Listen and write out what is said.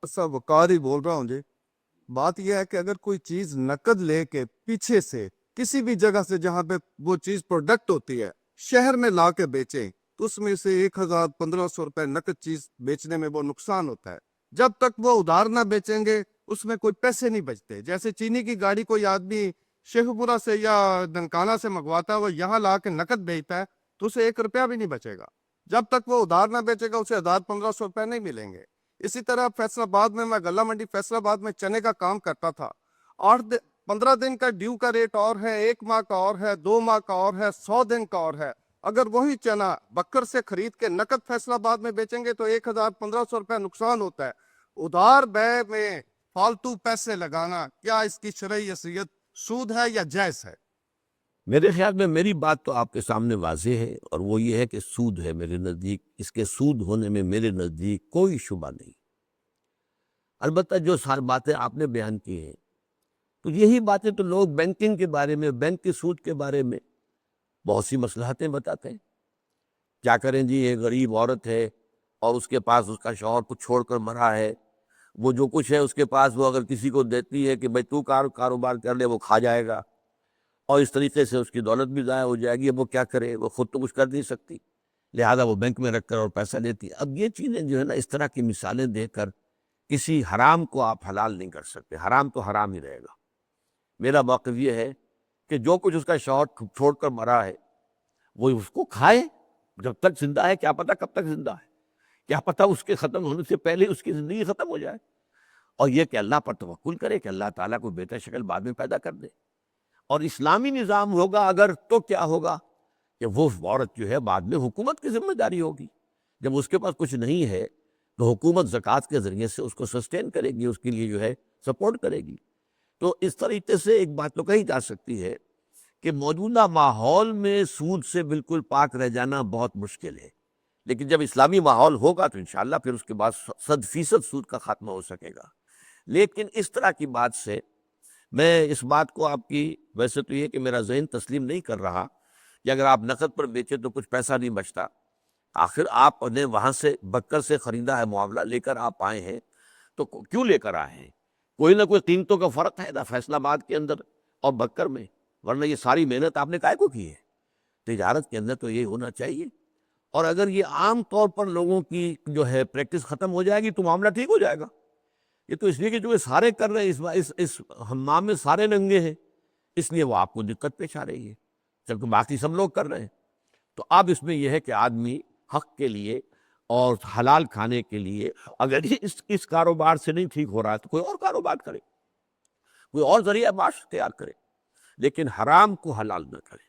सा वकार ही बोल रहा हूँ जी। बात यह है कि अगर कोई चीज नकद लेके पीछे से किसी भी जगह से जहां पे वो चीज प्रोडक्ट होती है शहर में ला के बेचें तो उसमें से 1,000 1500 रुपए नकद चीज बेचने में वो नुकसान होता है। जब तक वो उधार ना बेचेंगे उसमें कोई पैसे नहीं बचते। जैसे चीनी की गाड़ी कोई आदमी शेखपुरा से या ननकाना से मंगवाता है वो यहाँ ला के नकद बेचता है तो उसे 1 रुपया भी नहीं बचेगा। जब तक वो उधार ना बेचेगा उसे 1,000 1500 रुपए नहीं मिलेंगे। इसी तरह फैसलाबाद में, मैं गल्ला मंडी फैसलाबाद में चने का काम करता था। 15 दिन का ड्यू का रेट और है, 1 माह का और है, 2 माह का और है, 100 दिन का और है। अगर वही चना बक्कर से खरीद के नकद फैसलाबाद में बेचेंगे तो 1,000 1500 रुपया नुकसान होता है। उधार बै में फालतू पैसे लगाना क्या इसकी शरई हैसियत सूद है या जायज है? मेरे ख्याल में मेरी बात तो आपके सामने वाज़ेह है, और वो ये है कि सूद है मेरे नज़दीक। इसके सूद होने में मेरे नज़दीक कोई शुबा नहीं। अलबत्ता जो सारी बातें आपने बयान की हैं, तो यही बातें तो लोग बैंकिंग के बारे में, बैंक के सूद के बारे में बहुत सी मसलहतें बताते हैं। क्या करें जी, ये गरीब औरत है और उसके पास उसका शौहर कुछ छोड़ कर मरा है, वो जो कुछ है उसके पास वो अगर किसी को देती है कि भाई तू कारोबार कर ले, वो खा जाएगा और इस तरीके से उसकी दौलत भी ज़ाया हो जाएगी। अब वो क्या करे, वो खुद तो कुछ कर नहीं सकती, लिहाजा वो बैंक में रख कर और पैसा लेती है। अब ये चीज़ें जो है ना, इस तरह की मिसालें देकर किसी हराम को आप हलाल नहीं कर सकते। हराम तो हराम ही रहेगा। मेरा मौक़िफ़ ये है कि जो कुछ उसका शौहर छोड़ कर मरा है वो उसको खाए, जब तक जिंदा है। क्या पता कब तक जिंदा है, क्या पता उसके ख़त्म होने से पहले उसकी ज़िंदगी ख़त्म हो जाए। और ये कि अल्लाह पर तवक्कुल करे कि अल्लाह ताला को बेहतर शक्ल बाद में पैदा कर दे। और इस्लामी निज़ाम होगा अगर, तो क्या होगा कि वो औरत जो है बाद में हुकूमत की जिम्मेदारी होगी। जब उसके पास कुछ नहीं है तो हुकूमत ज़कात के ज़रिए से उसको सस्टेन करेगी, उसके लिए जो है सपोर्ट करेगी। तो इस तरीके से एक बात तो कही जा सकती है कि मौजूदा माहौल में सूद से बिल्कुल पाक रह जाना बहुत मुश्किल है। लेकिन जब इस्लामी माहौल होगा तो इंशाअल्लाह फिर उसके बाद 100% सूद का खात्मा हो सकेगा। लेकिन इस तरह की बात से मैं इस बात को आपकी, वैसे तो ये कि मेरा ज़हन तस्लीम नहीं कर रहा कि अगर आप नकद पर बेचें तो कुछ पैसा नहीं बचता। आखिर आपने वहाँ से बक्कर से ख़रीदा है, मामला लेकर आप आए हैं, तो क्यों लेकर आए हैं? कोई ना कोई कीमतों का फ़र्क है ना फैसलाबाद के अंदर और बक्कर में, वरना ये सारी मेहनत आपने काहे को की है? तिजारत के अंदर तो ये होना चाहिए। और अगर ये आम तौर पर लोगों की जो है प्रैक्टिस ख़त्म हो जाएगी तो मामला ठीक हो जाएगा। ये तो इसलिए कि जो ये सारे कर रहे हैं, इस हम्माम में सारे नंगे हैं, इसलिए वो आपको दिक्कत पेश आ रही है, जबकि बाकी सब लोग कर रहे हैं। तो अब इसमें यह है कि आदमी हक के लिए और हलाल खाने के लिए अगर ये इस कारोबार से नहीं ठीक हो रहा है तो कोई और कारोबार करे, कोई और जरिया माश तैयार करे, लेकिन हराम को हलाल न करे।